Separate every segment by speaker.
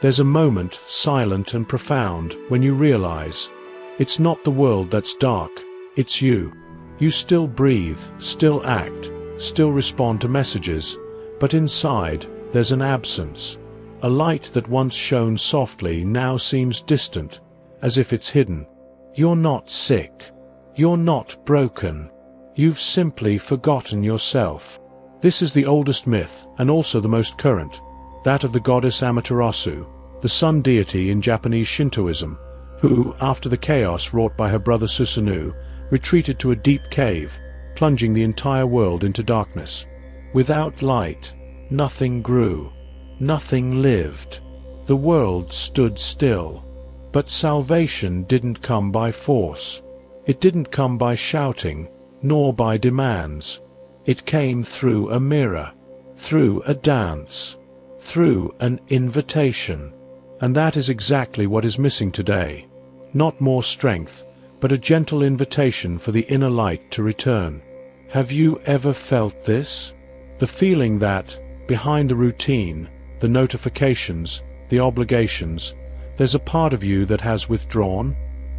Speaker 1: There's a moment, silent and profound, when you realize it's not the world that's dark, it's you. You still breathe, still act, still respond to messages, but inside, there's an absence. A light that once shone softly now seems distant, as if it's hidden. You're not sick. You're not broken. You've simply forgotten yourself. This is the oldest myth, and also the most current, that of the goddess Amaterasu, the sun deity in Japanese Shintoism, who, after the chaos wrought by her brother Susanoo, retreated to a deep cave, plunging the entire world into darkness. Without light, nothing grew. Nothing lived. The world stood still. But salvation didn't come by force. It didn't come by shouting, nor by demands. It came through a mirror, through a dance, through an invitation. And that is exactly what is missing today. Not more strength, but a gentle invitation for the inner light to return. Have you ever felt this? The feeling that, behind the routine, the notifications, the obligations, there's a part of you that has withdrawn,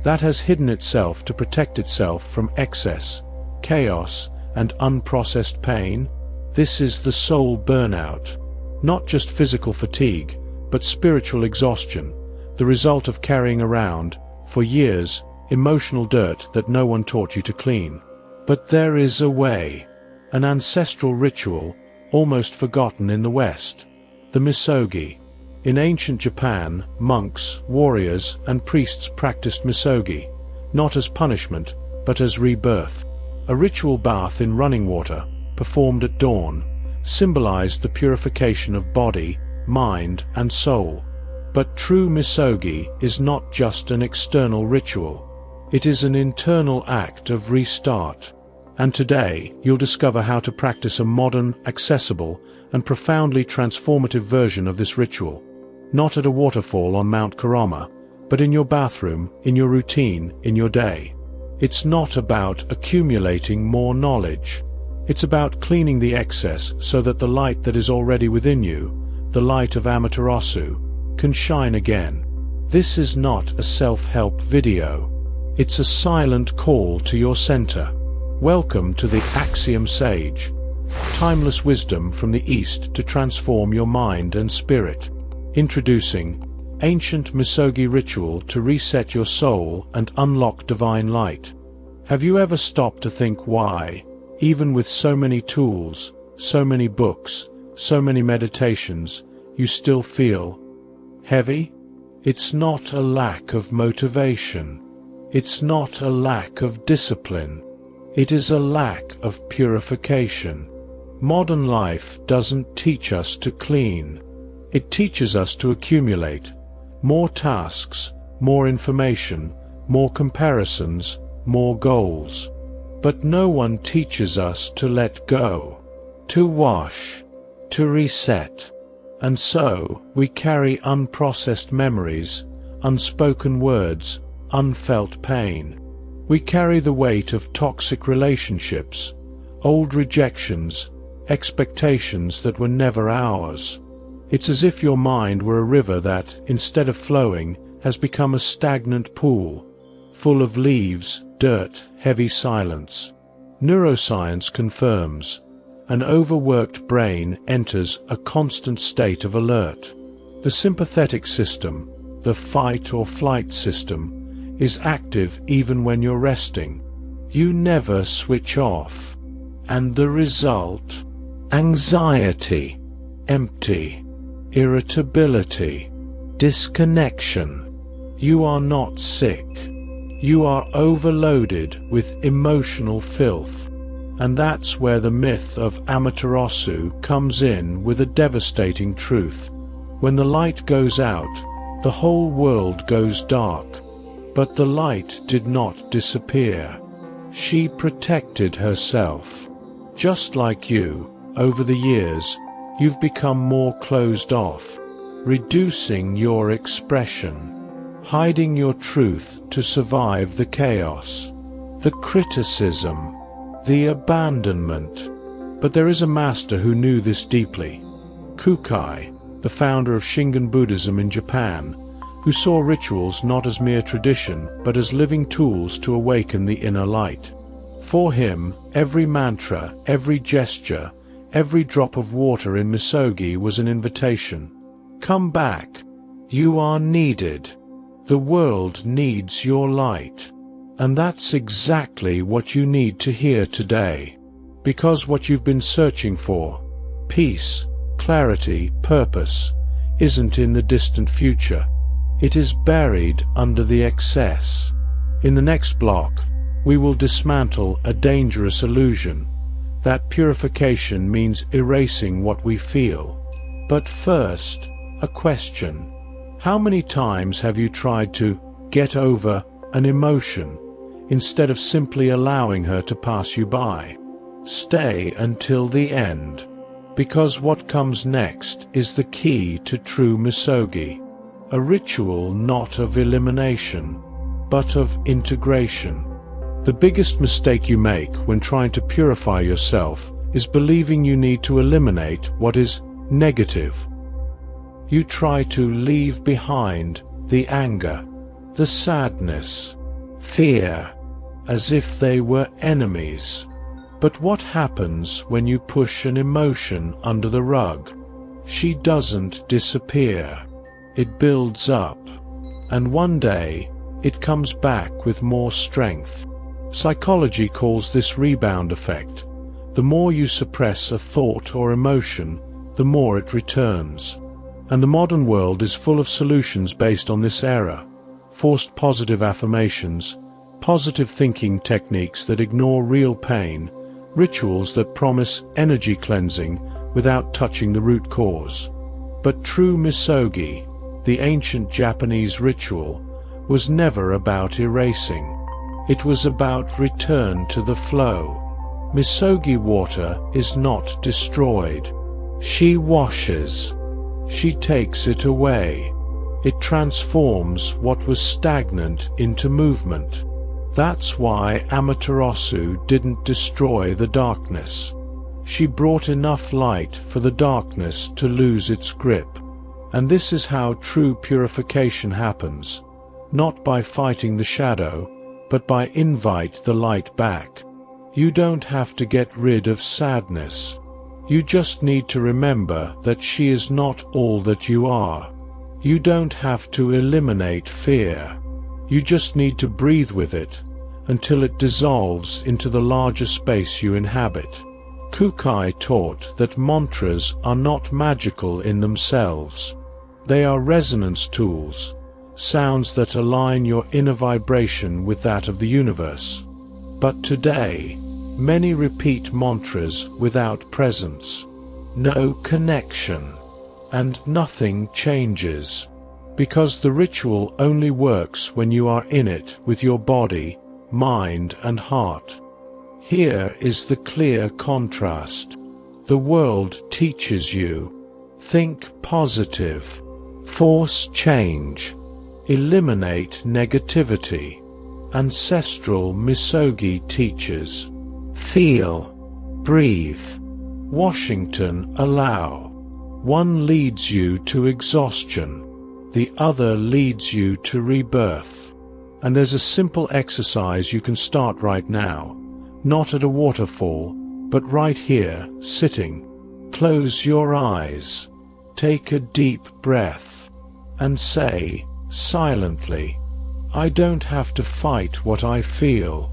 Speaker 1: that has hidden itself to protect itself from excess, chaos, and unprocessed pain. This is the soul burnout. Not just physical fatigue, but spiritual exhaustion, the result of carrying around, for years, emotional dirt that no one taught you to clean. But there is a way, an ancestral ritual, almost forgotten in the West. The Misogi. In ancient Japan, monks, warriors, and priests practiced Misogi, not as punishment, but as rebirth. A ritual bath in running water, performed at dawn, symbolized the purification of body, mind, and soul. But true Misogi is not just an external ritual. It is an internal act of restart. And today, you'll discover how to practice a modern, accessible, and profoundly transformative version of this ritual. Not at a waterfall on Mount Karama, but in your bathroom, in your routine, in your day. It's not about accumulating more knowledge. It's about cleaning the excess so that the light that is already within you, the light of Amaterasu, can shine again. This is not a self-help video. It's a silent call to your center. Welcome to the Axiom Sage. Timeless wisdom from the East to transform your mind and spirit. Introducing Ancient Misogi Ritual to reset your soul and unlock divine light. Have you ever stopped to think why, even with so many tools, so many books, so many meditations, you still feel heavy? It's not a lack of motivation. It's not a lack of discipline. It is a lack of purification. Modern life doesn't teach us to clean. It teaches us to accumulate. More tasks, more information, more comparisons, more goals. But no one teaches us to let go, to wash, to reset. And so, we carry unprocessed memories, unspoken words, unfelt pain. We carry the weight of toxic relationships, old rejections, expectations that were never ours. It's as if your mind were a river that, instead of flowing, has become a stagnant pool, full of leaves, dirt, heavy silence. Neuroscience confirms, an overworked brain enters a constant state of alert. The sympathetic system, the fight or flight system, is active even when you're resting. You never switch off. And the result? Anxiety, empty, irritability, disconnection. You are not sick. You are overloaded with emotional filth. And that's where the myth of Amaterasu comes in with a devastating truth. When the light goes out, the whole world goes dark. But the light did not disappear. She protected herself. Just like you, over the years, you've become more closed off, reducing your expression, hiding your truth to survive the chaos, the criticism, the abandonment. But there is a master who knew this deeply. Kukai, the founder of Shingon Buddhism in Japan, who saw rituals not as mere tradition but as living tools to awaken the inner light. For him, every mantra, every gesture, every drop of water in Misogi was an invitation. Come back. You are needed. The world needs your light. And that's exactly what you need to hear today. Because what you've been searching for, peace, clarity, purpose, isn't in the distant future. It is buried under the excess. In the next block, we will dismantle a dangerous illusion, that purification means erasing what we feel. But first, a question. How many times have you tried to get over an emotion instead of simply allowing her to pass you by? Stay until the end, because what comes next is the key to true Misogi, a ritual not of elimination, but of integration. The biggest mistake you make when trying to purify yourself is believing you need to eliminate what is negative. You try to leave behind the anger, the sadness, fear, as if they were enemies. But what happens when you push an emotion under the rug? She doesn't disappear. It builds up, and one day it comes back with more strength. Psychology calls this rebound effect. The more you suppress a thought or emotion, the more it returns. And the modern world is full of solutions based on this error. Forced positive affirmations, positive thinking techniques that ignore real pain, rituals that promise energy cleansing without touching the root cause. But true Misogi, the ancient Japanese ritual, was never about erasing. It was about return to the flow. Misogi water is not destroyed. She washes. She takes it away. It transforms what was stagnant into movement. That's why Amaterasu didn't destroy the darkness. She brought enough light for the darkness to lose its grip. And this is how true purification happens, not by fighting the shadow, but by invite the light back. You don't have to get rid of sadness. You just need to remember that she is not all that you are. You don't have to eliminate fear. You just need to breathe with it until it dissolves into the larger space you inhabit. Kukai taught that mantras are not magical in themselves. They are resonance tools, sounds that align your inner vibration with that of the universe. But today, many repeat mantras without presence, no connection, and nothing changes, because the ritual only works when you are in it with your body, mind, and heart. Here is the clear contrast. The world teaches you, think positive, force change, eliminate negativity. Ancestral Misogi teaches, feel, breathe. Washington, allow. One leads you to exhaustion, the other leads you to rebirth. And there's a simple exercise you can start right now, not at a waterfall, but right here, sitting. Close your eyes, take a deep breath, and say, silently, I don't have to fight what I feel.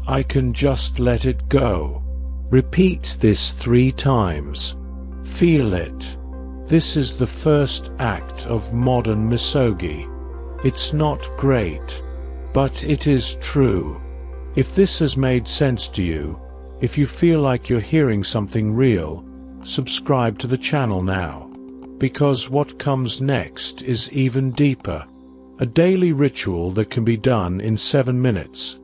Speaker 1: I can just let it go. Repeat this 3 times. Feel it. This is the first act of modern Misogi. It's not great, but it is true. If this has made sense to you, if you feel like you're hearing something real, subscribe to the channel now. Because what comes next is even deeper. A daily ritual that can be done in 7 minutes,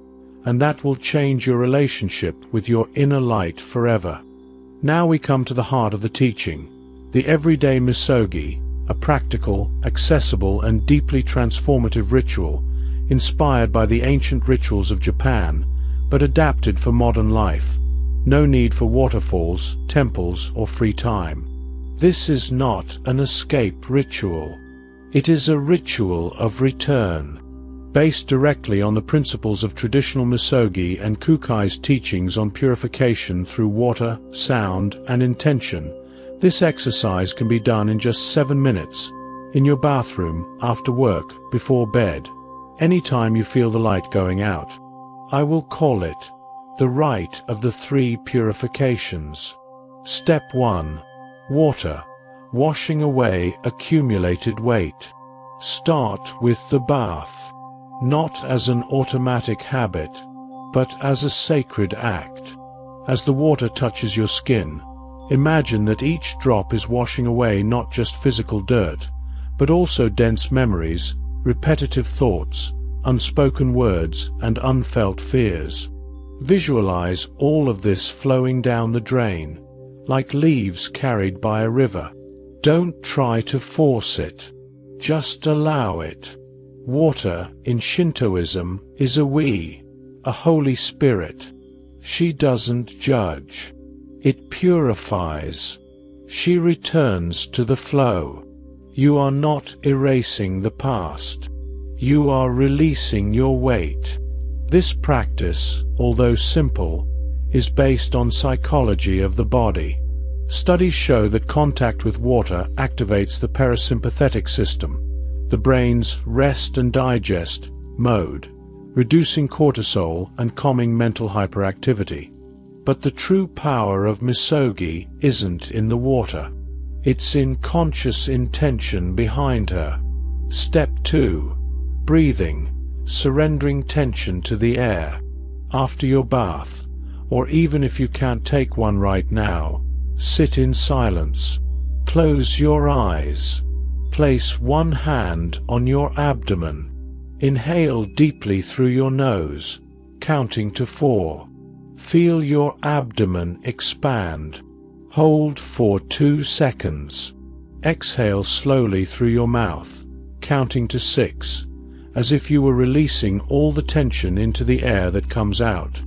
Speaker 1: and that will change your relationship with your inner light forever. Now we come to the heart of the teaching, the everyday Misogi, a practical, accessible, and deeply transformative ritual inspired by the ancient rituals of Japan, but adapted for modern life. No need for waterfalls, temples, or free time. This is not an escape ritual. It is a ritual of return. Based directly on the principles of traditional Misogi and Kukai's teachings on purification through water, sound, and intention, this exercise can be done in just 7 minutes, in your bathroom, after work, before bed, anytime you feel the light going out. I will call it the rite of the 3 purifications. Step 1. Water. Washing away accumulated weight. Start with the bath. Not as an automatic habit, but as a sacred act. As the water touches your skin, imagine that each drop is washing away not just physical dirt, but also dense memories, repetitive thoughts, unspoken words, and unfelt fears. Visualize all of this flowing down the drain, like leaves carried by a river. Don't try to force it. Just allow it. Water, in Shintoism, is a we, a Holy Spirit. She doesn't judge. It purifies. She returns to the flow. You are not erasing the past. You are releasing your weight. This practice, although simple, is based on psychology of the body. Studies show that contact with water activates the parasympathetic system, the brain's rest and digest mode, reducing cortisol and calming mental hyperactivity. But the true power of Misogi isn't in the water. It's in conscious intention behind her. Step 2. Breathing, surrendering tension to the air. After your bath, or even if you can't take one right now, sit in silence. Close your eyes. Place one hand on your abdomen. Inhale deeply through your nose, counting to 4. Feel your abdomen expand. Hold for 2 seconds. Exhale slowly through your mouth, counting to 6, as if you were releasing all the tension into the air that comes out.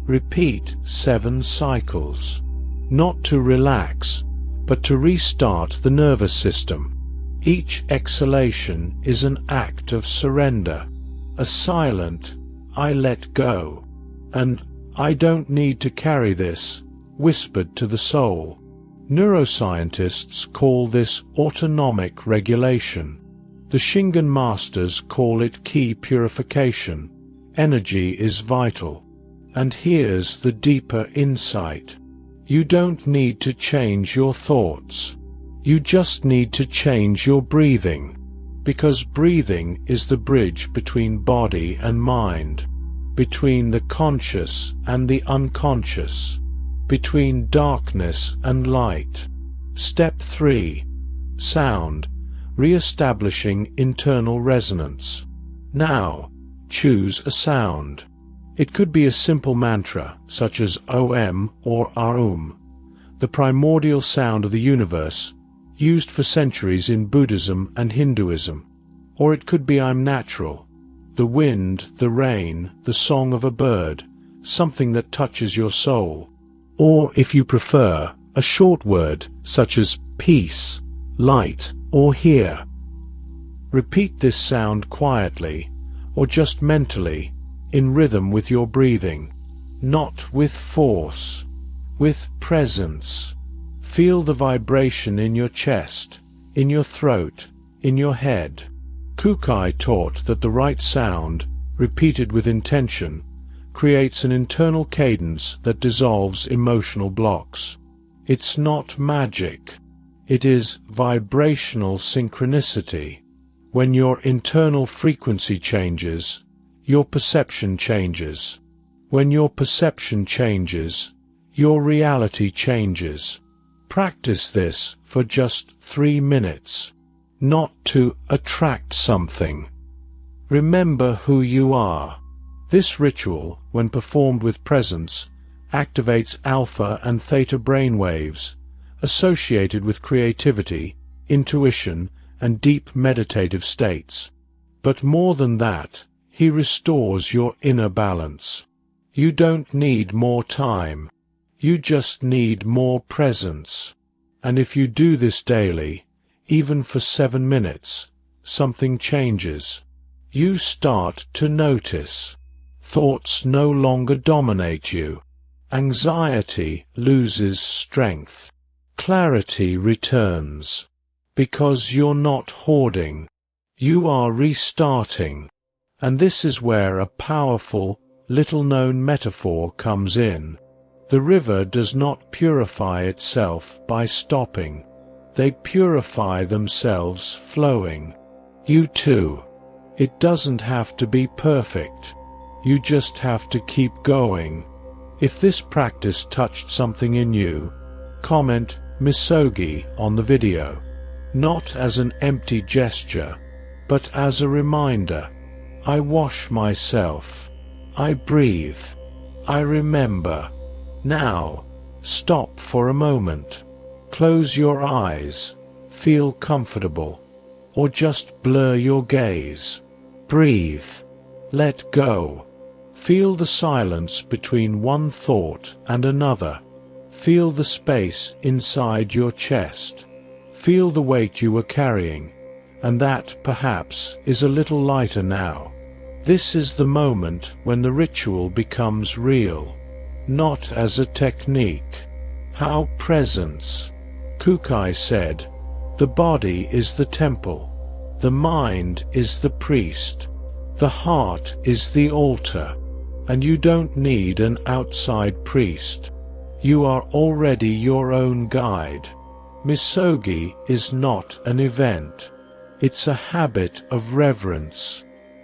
Speaker 1: Repeat 7 cycles. Not to relax, but to restart the nervous system. Each exhalation is an act of surrender, a silent, I let go, and I don't need to carry this, whispered to the soul. Neuroscientists call this autonomic regulation. The Shingon masters call it ki purification. Energy is vital. And here's the deeper insight. You don't need to change your thoughts. You just need to change your breathing, because breathing is the bridge between body and mind, between the conscious and the unconscious, between darkness and light. Step 3. Sound, re-establishing internal resonance. Now, choose a sound. It could be a simple mantra, such as Om or Aum, the primordial sound of the universe, used for centuries in Buddhism and Hinduism. Or it could be I'm natural, the wind, the rain, the song of a bird, something that touches your soul. Or, if you prefer, a short word, such as peace, light, or here. Repeat this sound quietly, or just mentally, in rhythm with your breathing, not with force, with presence. Feel the vibration in your chest, in your throat, in your head. Kukai taught that the right sound, repeated with intention, creates an internal cadence that dissolves emotional blocks. It's not magic. It is vibrational synchronicity. When your internal frequency changes, your perception changes. When your perception changes, your reality changes. Practice this for just 3 minutes. Not to attract something. Remember who you are. This ritual, when performed with presence, activates alpha and theta brainwaves, associated with creativity, intuition, and deep meditative states. But more than that, he restores your inner balance. You don't need more time. You just need more presence. And if you do this daily, even for 7 minutes, something changes. You start to notice. Thoughts no longer dominate you. Anxiety loses strength. Clarity returns. Because you're not hoarding. You are restarting. And this is where a powerful, little-known metaphor comes in. The river does not purify itself by stopping. They purify themselves flowing. You too. It doesn't have to be perfect. You just have to keep going. If this practice touched something in you, comment Misogi on the video. Not as an empty gesture, but as a reminder. I wash myself. I breathe. I remember. Now, stop for a moment. Close your eyes. Feel comfortable. Or just blur your gaze. Breathe. Let go. Feel the silence between one thought and another. Feel the space inside your chest. Feel the weight you were carrying, and that, perhaps, is a little lighter now. This is the moment when the ritual becomes real, not as a technique. How presence. Kukai said, the body is the temple, the mind is the priest, the heart is the altar, and you don't need an outside priest. You are already your own guide. Misogi is not an event. It's a habit of reverence.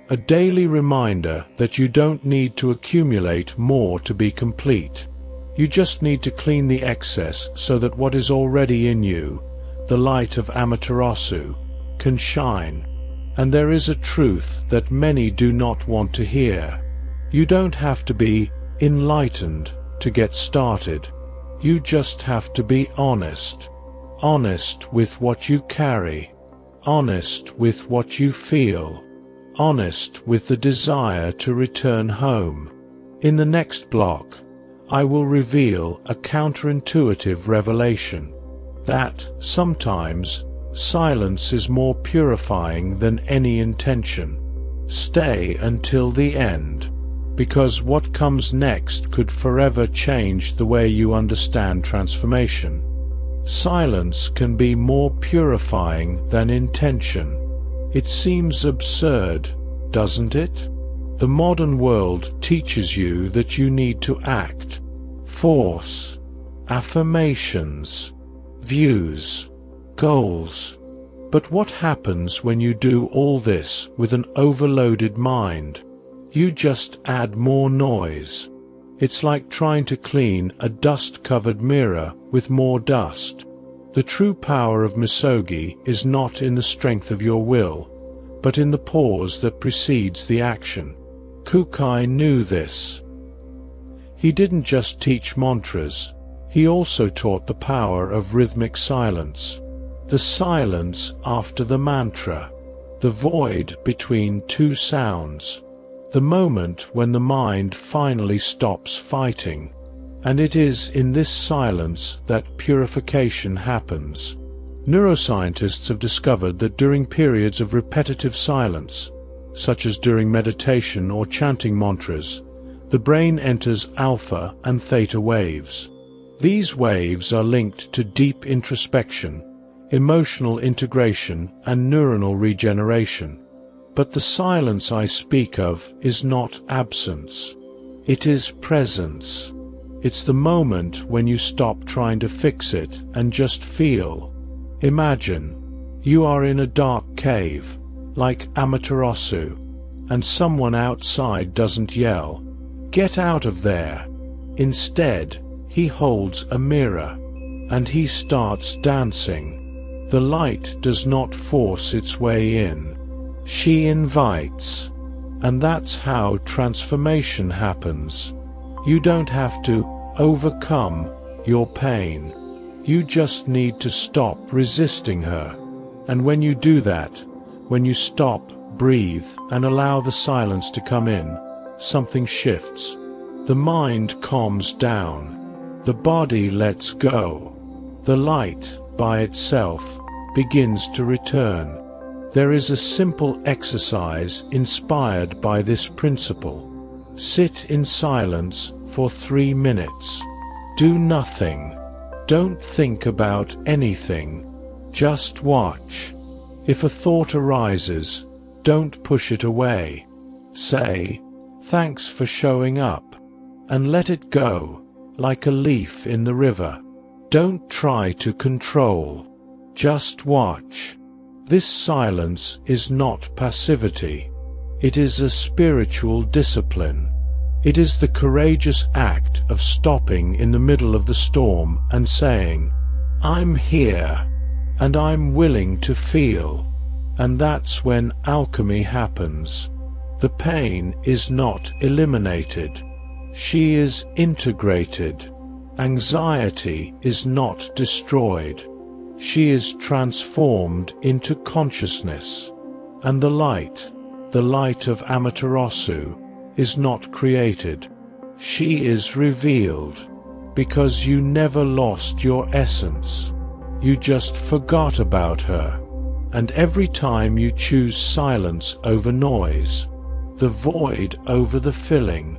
Speaker 1: A daily reminder that you don't need to accumulate more to be complete. You just need to clean the excess so that what is already in you, the light of Amaterasu, can shine. And there is a truth that many do not want to hear. You don't have to be enlightened to get started. You just have to be honest. Honest with what you carry. Honest with what you feel. Honest with the desire to return home. In the next block, I will reveal a counterintuitive revelation. That, sometimes, silence is more purifying than any intention. Stay until the end, because what comes next could forever change the way you understand transformation. Silence can be more purifying than intention. It seems absurd, doesn't it? The modern world teaches you that you need to act, force, affirmations, views, goals. But what happens when you do all this with an overloaded mind? You just add more noise. It's like trying to clean a dust-covered mirror with more dust. The true power of Misogi is not in the strength of your will, but in the pause that precedes the action. Kukai knew this. He didn't just teach mantras, he also taught the power of rhythmic silence. The silence after the mantra, the void between two sounds, the moment when the mind finally stops fighting. And it is in this silence that purification happens. Neuroscientists have discovered that during periods of repetitive silence, such as during meditation or chanting mantras, the brain enters alpha and theta waves. These waves are linked to deep introspection, emotional integration, and neuronal regeneration. But the silence I speak of is not absence. It is presence. It's the moment when you stop trying to fix it and just feel. Imagine, you are in a dark cave, like Amaterasu, and someone outside doesn't yell, "Get out of there!" Instead, he holds a mirror, and he starts dancing. The light does not force its way in. She invites. And that's how transformation happens. You don't have to overcome your pain. You just need to stop resisting her. And when you do that, when you stop, breathe, and allow the silence to come in, something shifts. The mind calms down. The body lets go. The light, by itself, begins to return. There is a simple exercise inspired by this principle. Sit in silence for 3 minutes. Do nothing. Don't think about anything. Just watch. If a thought arises, don't push it away. Say, "Thanks for showing up," and let it go, like a leaf in the river. Don't try to control. Just watch. This silence is not passivity. It is a spiritual discipline. It is the courageous act of stopping in the middle of the storm and saying, "I'm here, and I'm willing to feel." And that's when alchemy happens. The pain is not eliminated. She is integrated. Anxiety is not destroyed. She is transformed into consciousness. And the light of Amaterasu, is not created. She is revealed. Because you never lost your essence. You just forgot about her. And every time you choose silence over noise, the void over the filling,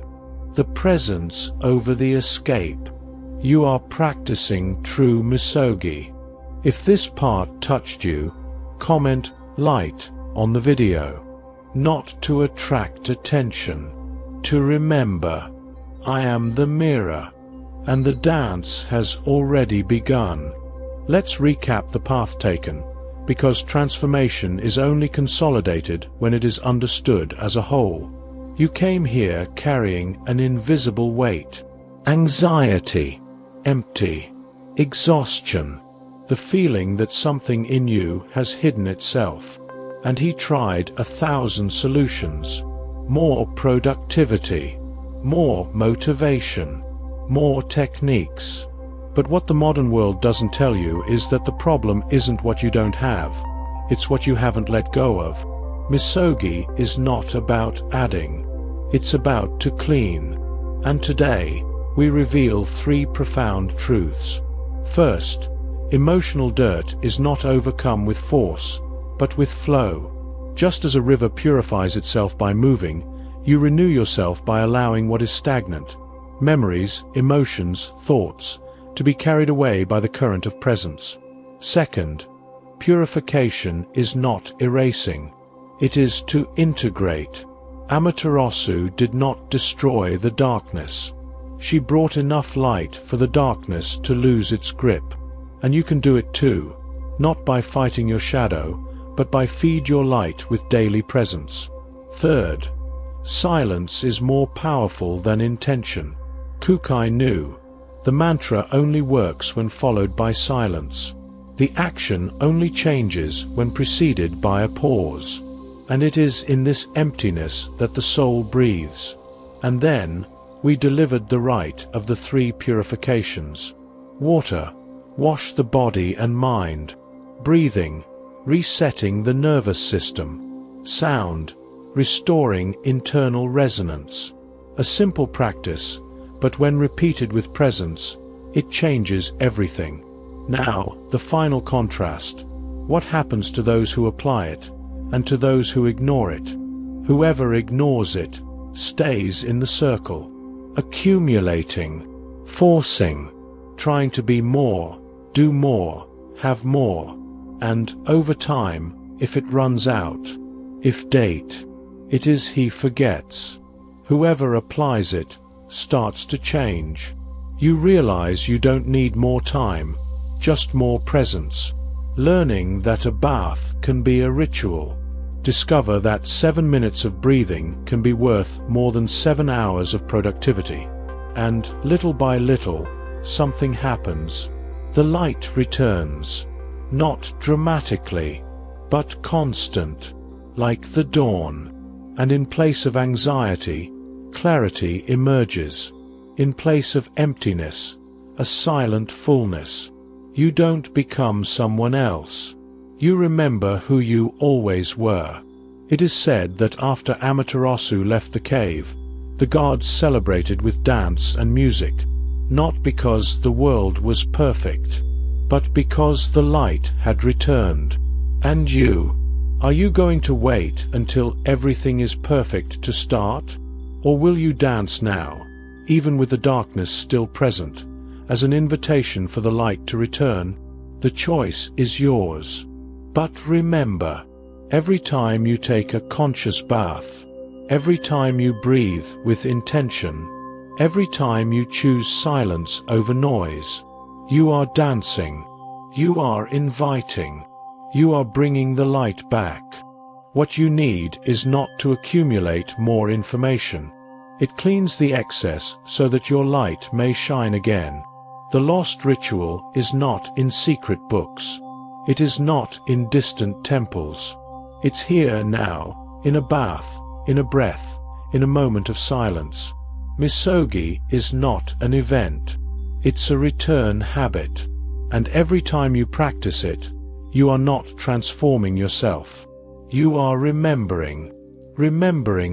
Speaker 1: the presence over the escape, you are practicing true Misogi. If this part touched you, comment "light" on the video. Not to attract attention. To remember, I am the mirror, and the dance has already begun. Let's recap the path taken, because transformation is only consolidated when it is understood as a whole. You came here carrying an invisible weight. Anxiety, empty, exhaustion, the feeling that something in you has hidden itself. And he tried 1,000 solutions. More productivity, more motivation, more techniques. But what the modern world doesn't tell you is that the problem isn't what you don't have, it's what you haven't let go of. Misogi is not about adding, it's about to clean. And today, we reveal 3 profound truths. First, emotional dirt is not overcome with force, but with flow. Just as a river purifies itself by moving, you renew yourself by allowing what is stagnant, memories, emotions, thoughts, to be carried away by the current of presence. Second, purification is not erasing. It is to integrate. Amaterasu did not destroy the darkness. She brought enough light for the darkness to lose its grip. And you can do it too, not by fighting your shadow, but by feed your light with daily presence. Third, silence is more powerful than intention. Kukai knew. The mantra only works when followed by silence. The action only changes when preceded by a pause. And it is in this emptiness that the soul breathes. And then, we delivered the rite of the 3 purifications. Water, wash the body and mind. Breathing, resetting the nervous system. Sound, restoring internal resonance. A simple practice, but when repeated with presence, it changes everything. Now, the final contrast. What happens to those who apply it, and to those who ignore it? Whoever ignores it, stays in the circle, accumulating, forcing, trying to be more, do more, have more. And, over time, if it runs out, if date, it is he forgets. Whoever applies it, starts to change. You realize you don't need more time, just more presence. Learning that a bath can be a ritual. Discover that 7 minutes of breathing can be worth more than 7 hours of productivity. And, little by little, something happens. The light returns. Not dramatically, but constant, like the dawn. And in place of anxiety, clarity emerges. In place of emptiness, a silent fullness. You don't become someone else. You remember who you always were. It is said that after Amaterasu left the cave, the gods celebrated with dance and music, not because the world was perfect, but because the light had returned. And you? Are you going to wait until everything is perfect to start? Or will you dance now, even with the darkness still present, as an invitation for the light to return? The choice is yours. But remember, every time you take a conscious bath, every time you breathe with intention, every time you choose silence over noise, you are dancing, you are inviting, you are bringing the light back. What you need is not to accumulate more information. It cleans the excess so that your light may shine again. The lost ritual is not in secret books. It is not in distant temples. It's here now, in a bath, in a breath, in a moment of silence. Misogi is not an event. It's a return habit. And every time you practice it, you are not transforming yourself. You are remembering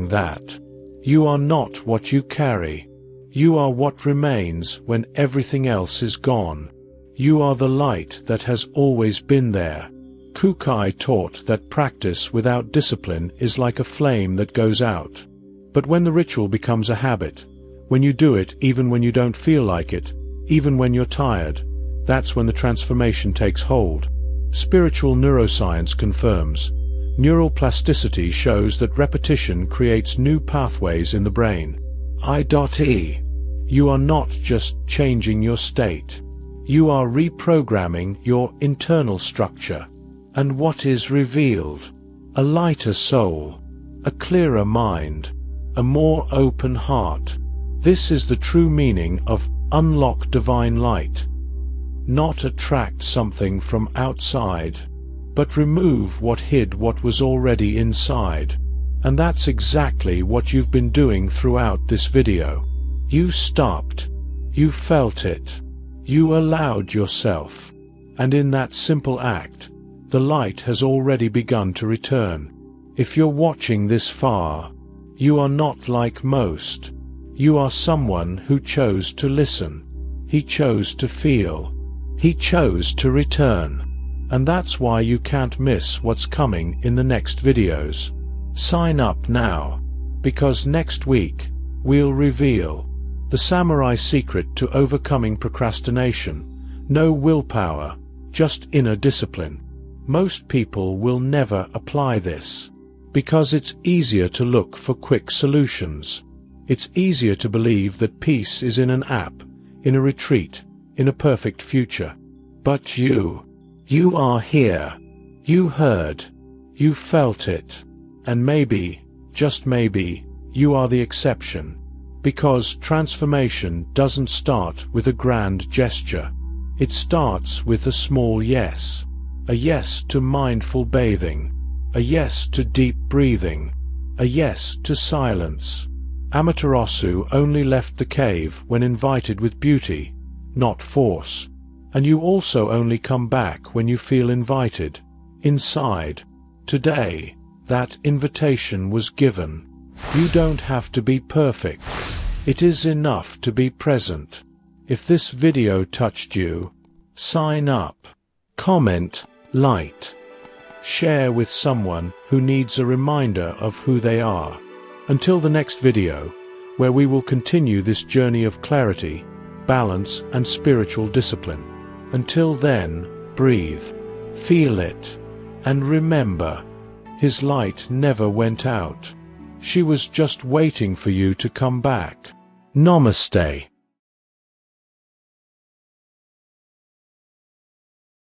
Speaker 1: that. You are not what you carry. You are what remains when everything else is gone. You are the light that has always been there. Kukai taught that practice without discipline is like a flame that goes out. But when the ritual becomes a habit, when you do it even when you don't feel like it, even when you're tired, that's when the transformation takes hold. Spiritual neuroscience confirms. Neural plasticity shows that repetition creates new pathways in the brain. I.E. You are not just changing your state. You are reprogramming your internal structure. And what is revealed? A lighter soul, a clearer mind, a more open heart. This is the true meaning of unlock divine light. Not attract something from outside, but remove what hid what was already inside. And that's exactly what you've been doing throughout this video. You stopped. You felt it. You allowed yourself. And in that simple act, the light has already begun to return. If you're watching this far, you are not like most. You are someone who chose to listen. He chose to feel. He chose to return. And that's why you can't miss what's coming in the next videos. Sign up now, because next week, we'll reveal the samurai secret to overcoming procrastination. No willpower, just inner discipline. Most people will never apply this, because it's easier to look for quick solutions. It's easier to believe that peace is in an app, in a retreat, in a perfect future. But you are here. You heard. You felt it. And maybe, just maybe, you are the exception. Because transformation doesn't start with a grand gesture. It starts with a small yes. A yes to mindful bathing. A yes to deep breathing. A yes to silence. Amaterasu only left the cave when invited with beauty, not force. And you also only come back when you feel invited, inside. Today, that invitation was given. You don't have to be perfect. It is enough to be present. If this video touched you, sign up, comment, like, share with someone who needs a reminder of who they are. Until the next video, where we will continue this journey of clarity, balance, and spiritual discipline. Until then, breathe, feel it, and remember, his light never went out. She was just waiting for you to come back. Namaste.